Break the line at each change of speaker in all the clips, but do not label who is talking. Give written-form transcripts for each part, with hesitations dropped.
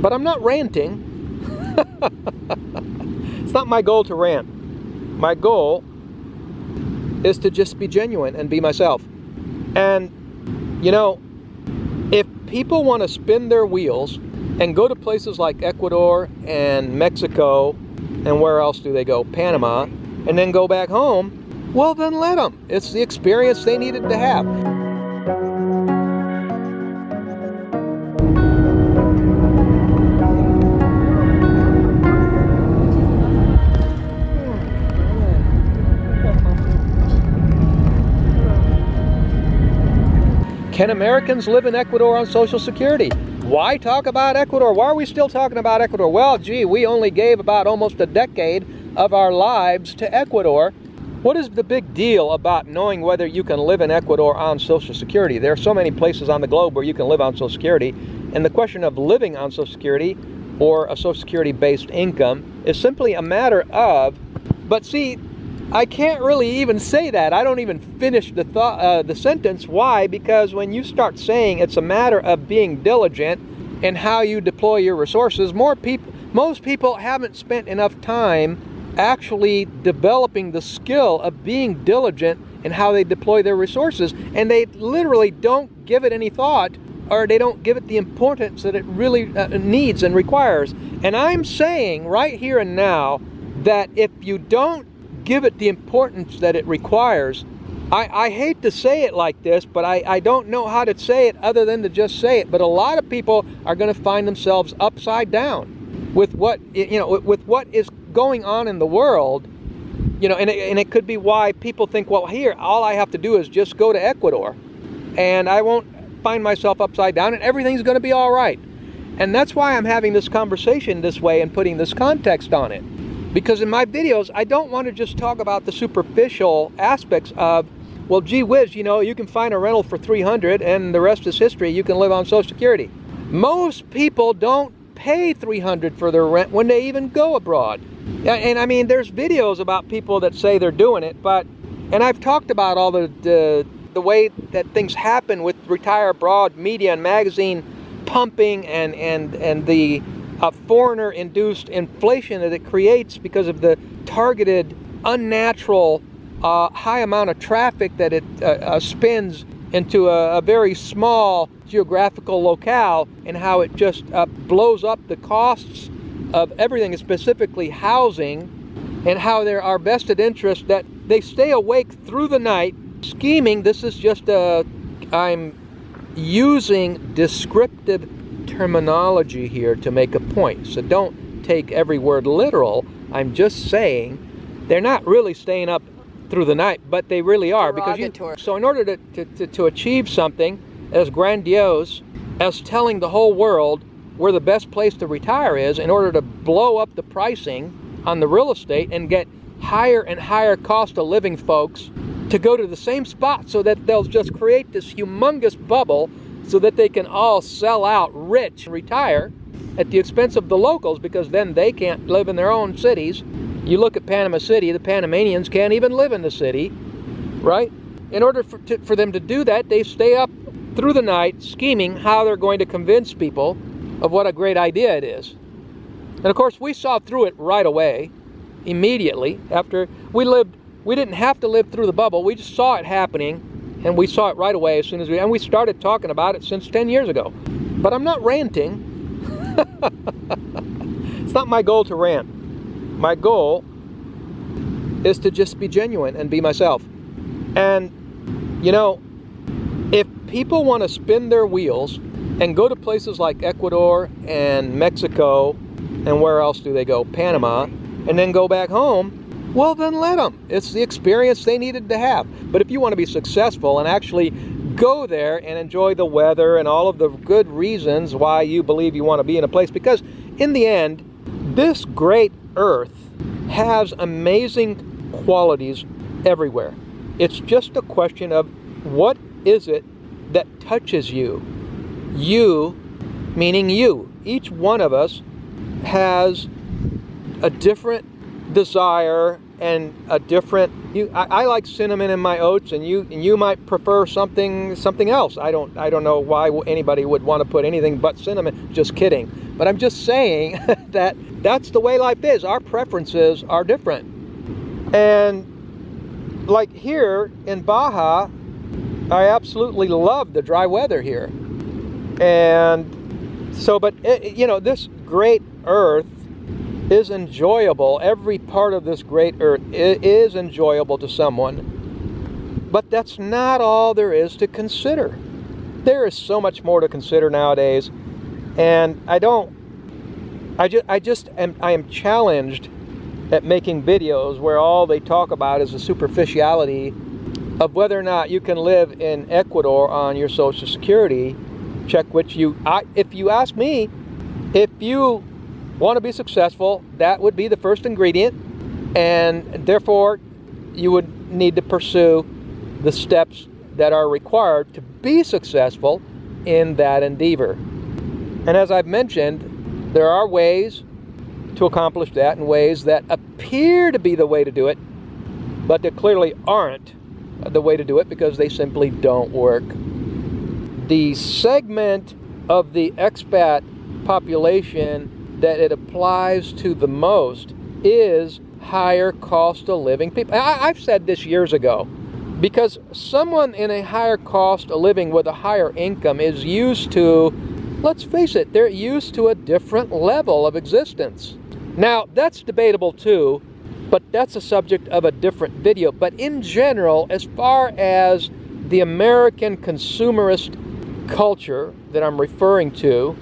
But I'm not ranting. It's not my goal to rant. My goal is to just be genuine and be myself. And, you know, if people want to spin their wheels and go to places like Ecuador and Mexico, and where else do they go? Panama, and then go back home, well, then let them. It's the experience they needed to have. Can Americans live in Ecuador on Social Security? Why talk about Ecuador? Why are we still talking about Ecuador? Well, gee, we only gave about almost a decade of our lives to Ecuador. What is the big deal about knowing whether you can live in Ecuador on Social Security? There are so many places on the globe where you can live on Social Security, and the question of living on Social Security or a Social Security-based income is simply a matter of, but see, I can't really even say that. I don't even finish the thought, the sentence. Why? Because when you start saying it's a matter of being diligent in how you deploy your resources, most people haven't spent enough time actually developing the skill of being diligent in how they deploy their resources, and they literally don't give it any thought, or they don't give it the importance that it really needs and requires. And I'm saying right here and now that if you don't give it the importance that it requires, I hate to say it like this, but I don't know how to say it other than to just say it, but a lot of people are going to find themselves upside down with what, you know, with what is going on in the world, you know, and it could be why people think, well, here, all I have to do is just go to Ecuador and I won't find myself upside down and everything's going to be all right. And that's why I'm having this conversation this way and putting this context on it. Because in my videos, I don't want to just talk about the superficial aspects of, well, gee whiz, you know, you can find a rental for $300 and the rest is history. You can live on Social Security. Most people don't pay $300 for their rent when they even go abroad. And I mean, there's videos about people that say they're doing it, and I've talked about all the way that things happen with Retire Abroad media and magazine pumping and the foreigner-induced inflation that it creates because of the targeted, unnatural, high amount of traffic that it spins into a very small geographical locale, and how it just blows up the costs of everything, specifically housing, and how there are vested interests that they stay awake through the night scheming. This is just I'm using descriptive terminology here to make a point, so don't take every word literal. I'm just saying they're not really staying up through the night, but they really are. So in order to achieve something as grandiose as telling the whole world where the best place to retire is, in order to blow up the pricing on the real estate and get higher and higher cost of living folks to go to the same spot, so that they'll just create this humongous bubble so that they can all sell out rich and retire at the expense of the locals, because then they can't live in their own cities. You look at Panama City, the Panamanians can't even live in the city, right? In order for them to do that, they stay up through the night scheming how they're going to convince people of what a great idea it is. And of course, we saw through it right away, immediately, after we didn't have to live through the bubble, we just saw it happening. And we saw it right away as soon as we started talking about it since 10 years ago. But I'm not ranting. It's not my goal to rant. My goal is to just be genuine and be myself. And, you know, if people want to spin their wheels and go to places like Ecuador and Mexico, and where else do they go? Panama, and then go back home, well, then let them. It's the experience they needed to have. But if you want to be successful and actually go there and enjoy the weather and all of the good reasons why you believe you want to be in a place, because in the end, this great earth has amazing qualities everywhere. It's just a question of what is it that touches you. You, meaning you. Each one of us has a different desire and a different I like cinnamon in my oats, and you might prefer something else. I don't know why anybody would want to put anything but cinnamon. Just kidding. But I'm just saying that that's the way life is. Our preferences are different. And like here in Baja, I absolutely love the dry weather here. And so, but you know, this great earth is enjoyable. Every part of this great earth is enjoyable to someone. But that's not all there is to consider. There is so much more to consider nowadays. And I am challenged at making videos where all they talk about is the superficiality of whether or not you can live in Ecuador on your Social Security check, which if you ask me, if you want to be successful, that would be the first ingredient, and therefore you would need to pursue the steps that are required to be successful in that endeavor. And as I've mentioned, there are ways to accomplish that in ways that appear to be the way to do it, but they clearly aren't the way to do it because they simply don't work. The segment of the expat population that it applies to the most is higher cost of living people. I've said this years ago, because someone in a higher cost of living with a higher income is used to, let's face it, they're used to a different level of existence. Now, that's debatable too, but that's a subject of a different video. But in general, as far as the American consumerist culture that I'm referring to,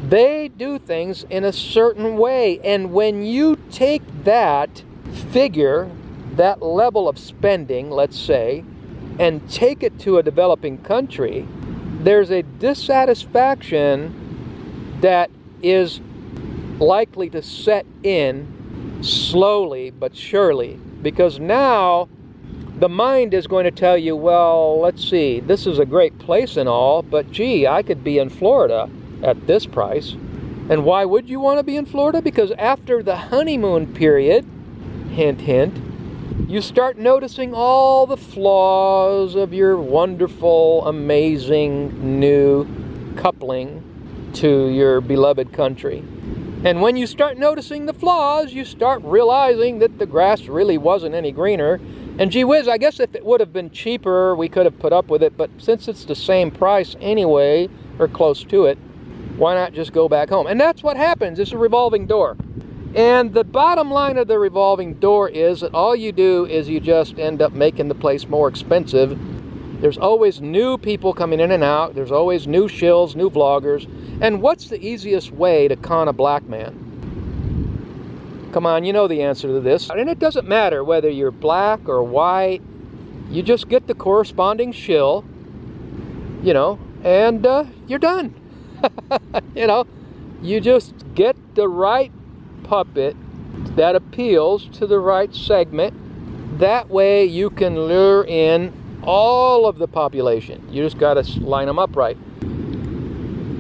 they do things in a certain way. And when you take that figure, that level of spending, let's say, and take it to a developing country, there's a dissatisfaction that is likely to set in slowly but surely, because now the mind is going to tell you, well, let's see, this is a great place and all, but gee, I could be in Florida at this price. And why would you want to be in Florida? Because after the honeymoon period, hint, hint, you start noticing all the flaws of your wonderful, amazing new coupling to your beloved country. And when you start noticing the flaws, you start realizing that the grass really wasn't any greener. And gee whiz, I guess if it would have been cheaper, we could have put up with it. But since it's the same price anyway, or close to it, why not just go back home? And that's what happens. It's a revolving door. And the bottom line of the revolving door is that all you do is you just end up making the place more expensive. There's always new people coming in and out. There's always new shills, new vloggers. And what's the easiest way to con a black man? Come on, you know the answer to this. And it doesn't matter whether you're black or white. You just get the corresponding shill, you know, and you're done. You know, you just get the right puppet that appeals to the right segment. That way you can lure in all of the population. You just got to line them up right.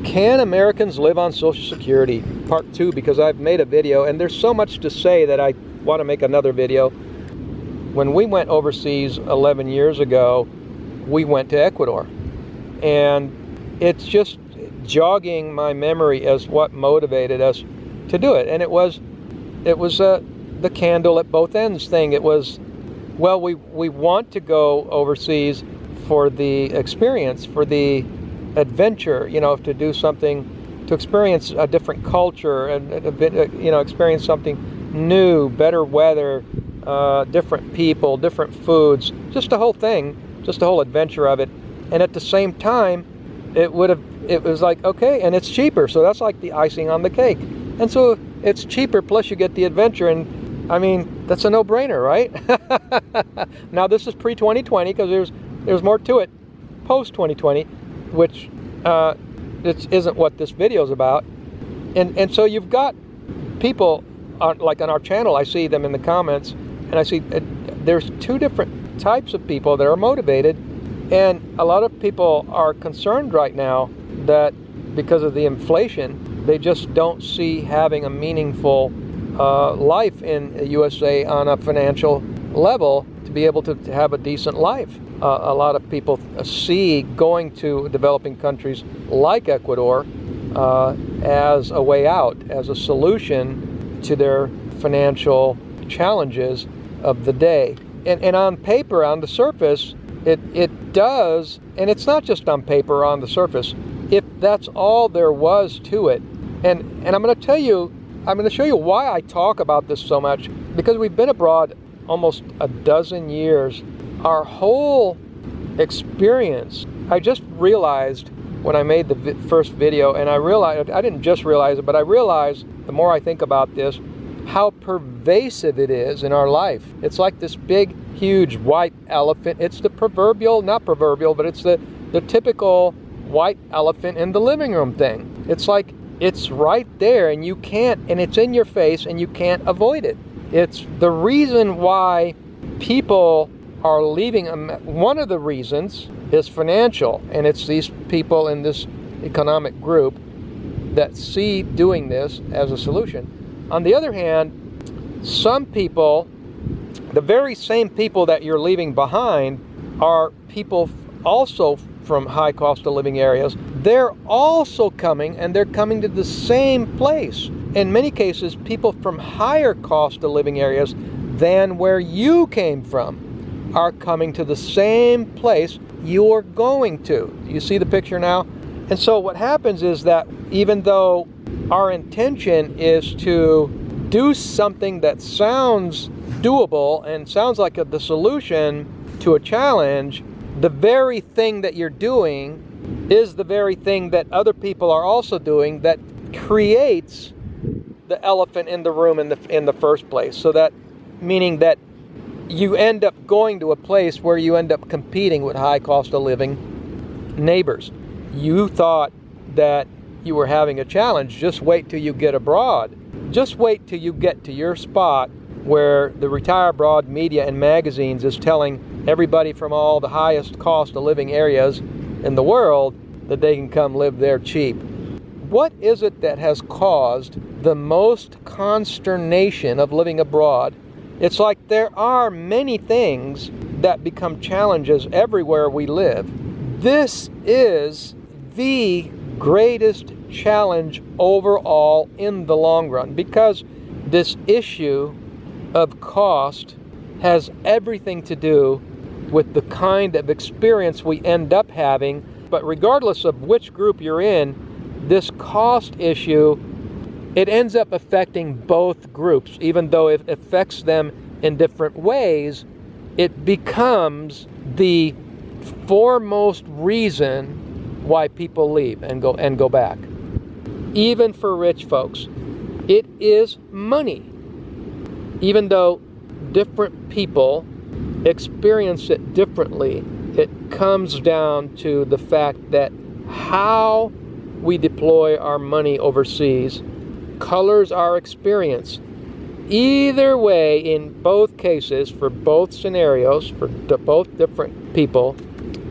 Can Americans live on Social Security? Part 2, because I've made a video and there's so much to say that I want to make another video. When we went overseas 11 years ago, we went to Ecuador. And it's just jogging my memory as what motivated us to do it. And it was the candle at both ends thing. It was, well, we want to go overseas for the experience, for the adventure, you know, to do something, to experience a different culture and a bit, you know, experience something new, better weather, different people, different foods, just the whole thing, just the whole adventure of it. And at the same time, it was like, okay, and it's cheaper, so that's like the icing on the cake. And so it's cheaper, plus you get the adventure, and I mean, that's a no-brainer, right? Now, this is pre-2020, because there's more to it post-2020, which it isn't what this video is about. And so you've got people, like on our channel, I see them in the comments, and I see there's two different types of people that are motivated. And a lot of people are concerned right now that because of the inflation, they just don't see having a meaningful life in the USA on a financial level to be able to have a decent life. A lot of people see going to developing countries like Ecuador as a way out, as a solution to their financial challenges of the day. And on paper, on the surface, it does, and it's not just on paper, on the surface, if that's all there was to it. And I'm going to show you why I talk about this so much, because we've been abroad almost a dozen years. Our whole experience, I just realized when I made the first video, and I didn't just realize it, but I realized the more I think about this, how pervasive it is in our life. It's like this big, huge white elephant. It's the proverbial, not proverbial, but it's the typical white elephant in the living room thing. It's like, it's right there, and you can't, and it's in your face, and you can't avoid it. It's the reason why people are leaving. One of the reasons is financial, and it's these people in this economic group that see doing this as a solution. On the other hand, some people, the very same people that you're leaving behind, are people also from high cost of living areas. They're also coming, and they're coming to the same place. In many cases, people from higher cost of living areas than where you came from are coming to the same place you're going to. You see the picture now? And so what happens is that even though our intention is to do something that sounds doable and sounds like the solution to a challenge, the very thing that you're doing is the very thing that other people are also doing that creates the elephant in the room in the first place. So that, meaning that you end up going to a place where you end up competing with high cost of living neighbors. You thought that you were having a challenge. Just wait till you get abroad. Just wait till you get to your spot where the Retire Abroad media and magazines is telling everybody from all the highest cost of living areas in the world that they can come live there cheap. What is it that has caused the most consternation of living abroad? It's like there are many things that become challenges everywhere we live. This is the greatest challenge overall in the long run, because this issue of cost has everything to do with the kind of experience we end up having. But regardless of which group you're in, this cost issue, it ends up affecting both groups. Even though it affects them in different ways, it becomes the foremost reason why people leave and go back. Even for rich folks, it is money. Even though different people experience it differently, it comes down to the fact that how we deploy our money overseas colors our experience. Either way, in both cases, for both scenarios, for both different people,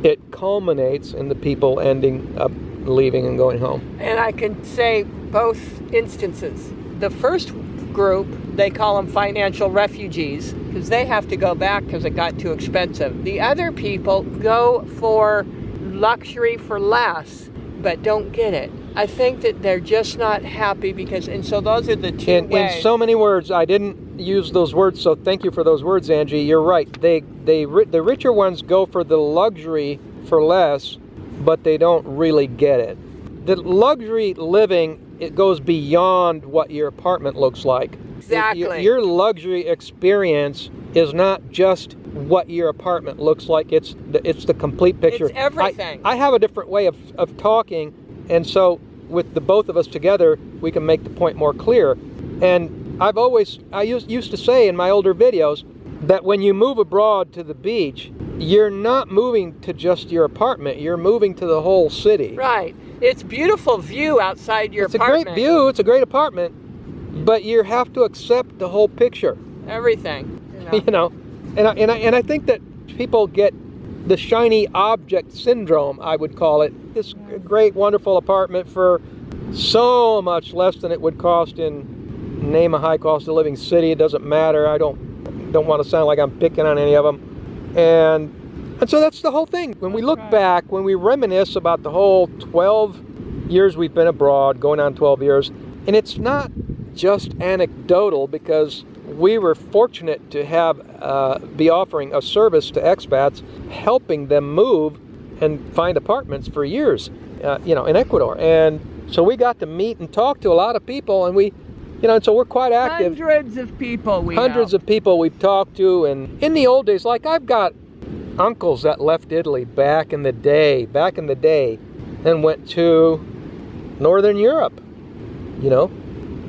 it culminates in the people ending up leaving and going home.
And I can say both instances. The first group, they call them financial refugees because they have to go back because it got too expensive. The other people go for luxury for less, but don't get it. I think that they're just not happy because, and so those are the two ways.
In so many words, I didn't use those words, so thank you for those words, Angie. You're right. The richer ones go for the luxury for less, but they don't really get it. The luxury living, it goes beyond what your apartment looks like.
Exactly.
Your luxury experience is not just what your apartment looks like. It's the complete picture.
It's everything.
I have a different way of talking, and so with the both of us together, we can make the point more clear. And I used to say in my older videos that when you move abroad to the beach, you're not moving to just your apartment, you're moving to the whole city.
Right. It's beautiful view outside your apartment.
It's a great view, it's a great apartment, but you have to accept the whole picture.
Everything.
You know, and I think that people get the shiny object syndrome, I would call it. This great, wonderful apartment for so much less than it would cost in, name a high cost of living city. It doesn't matter. I don't want to sound like I'm picking on any of them. And so that's the whole thing. When we look back, when we reminisce about the whole 12 years we've been abroad, going on 12 years, and it's not just anecdotal, because we were fortunate to have be offering a service to expats, helping them move and find apartments for years, you know, in Ecuador. And so we got to meet and talk to a lot of people, and we, you know, and so we're quite active.
Hundreds of people
Hundreds of people we've talked to. And in the old days, like, I've got uncles that left Italy back in the day, and went to Northern Europe. You know,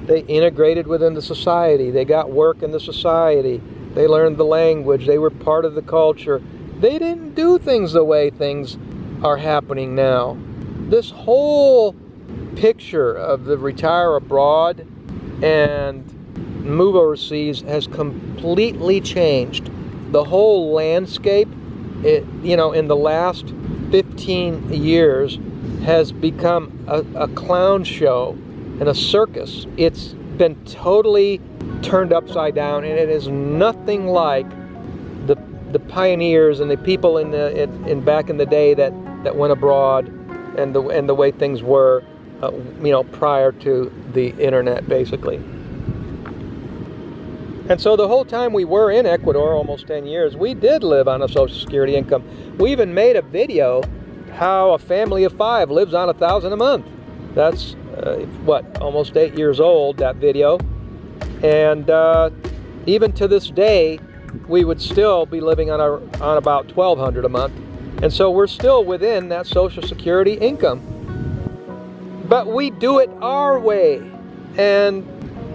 they integrated within the society. They got work in the society. They learned the language. They were part of the culture. They didn't do things the way things are happening now. This whole picture of the retire abroad and move overseas has completely changed. The whole landscape, you know, in the last 15 years has become a clown show and a circus. It's been totally turned upside down, and it is nothing like the pioneers and the people in back in the day that went abroad, and the way things were, you know, prior to the internet, basically. And so the whole time we were in Ecuador, almost 10 years, we did live on a Social Security income. We even made a video how a family of 5 lives on $1,000 a month. That's what, almost 8 years old, that video. And even to this day, we would still be living on about $1,200 a month. And so we're still within that Social Security income. But we do it our way. And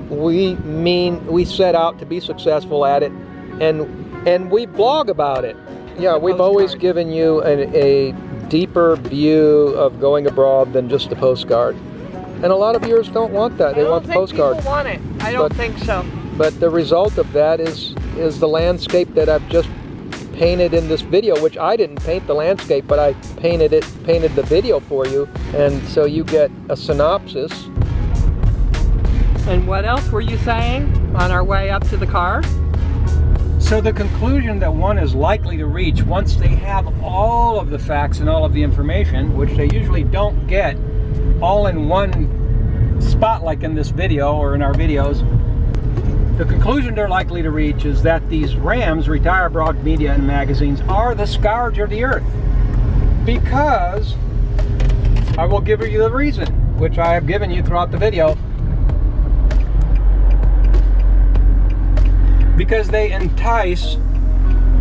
we set out to be successful at it, and we blog about it. Yeah, we've always given you a deeper view of going abroad than just the postcard. And a lot of viewers don't want that. They want the postcard.
People want it. I don't think so.
But the result of that is the landscape that I've just painted in this video, which I didn't paint the landscape, but I painted the video for you, and so you get a synopsis.
And what else were you saying on our way up to the car?
So the conclusion that one is likely to reach once they have all of the facts and all of the information, which they usually don't get all in one spot like in this video or in our videos, the conclusion they're likely to reach is that these RAMs, Retire Abroad Media and Magazines, are the scourge of the earth. Because, I will give you the reason, which I have given you throughout the video, because they entice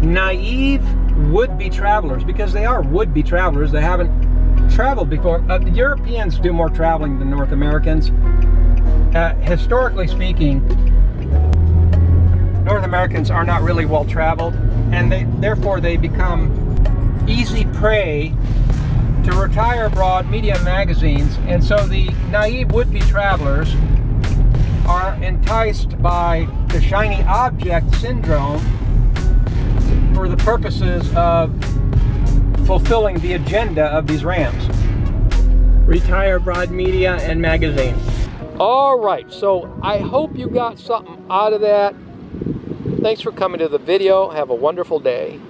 naive would-be travelers, because they are would-be travelers. They haven't traveled before. The Europeans do more traveling than North Americans. Historically speaking, North Americans are not really well traveled, and therefore they become easy prey to Retire Abroad Media Magazines. And so the naive would-be travelers are enticed by the shiny object syndrome for the purposes of fulfilling the agenda of these RAMs.
Retire Abroad Media and Magazine.
All right, so I hope you got something out of that. Thanks for coming to the video. Have a wonderful day.